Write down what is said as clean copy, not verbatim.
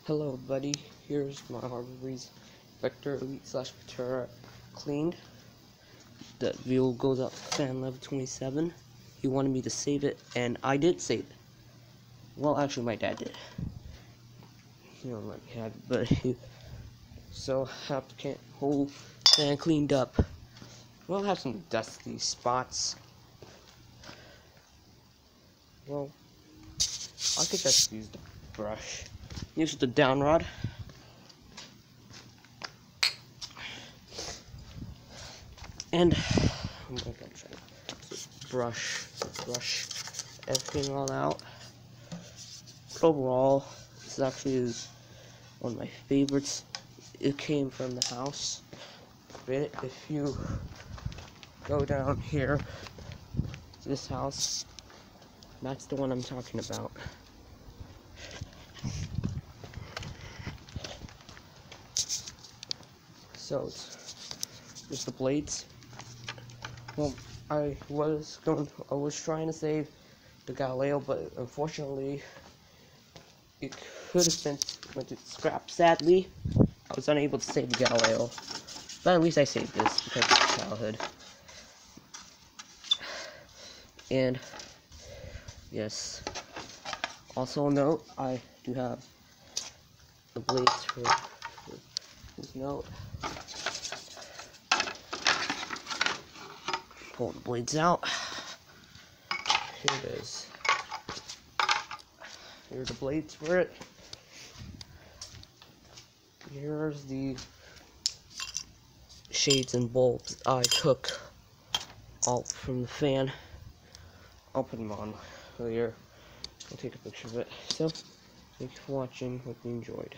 Hello buddy, here's my Harbor Breeze Vector Elite / Patera cleaned. That video goes out to Fanlover27. He wanted me to save it, and I did save it. Well, actually my dad did. He don't let me have it, but so have the whole fan cleaned up. We'll have some dusty spots. Well, I could just use the brush. Use the down rod. And I'm gonna try to brush everything all out. Overall, this actually is one of my favorites. It came from the house. But if you go down here to this house, that's the one I'm talking about. So it's just the blades. Well, I was trying to save the Galileo, but unfortunately it could have been went to scrap. Sadly, I was unable to save the Galileo, but at least I saved this because of childhood. And yes, also note, I do have the blades for this note. Pull the blades out. Here it is. Here are the blades for it. Here's the shades and bulbs I took all from the fan. I'll put them on later. I'll take a picture of it. So, thank you for watching. Hope you enjoyed.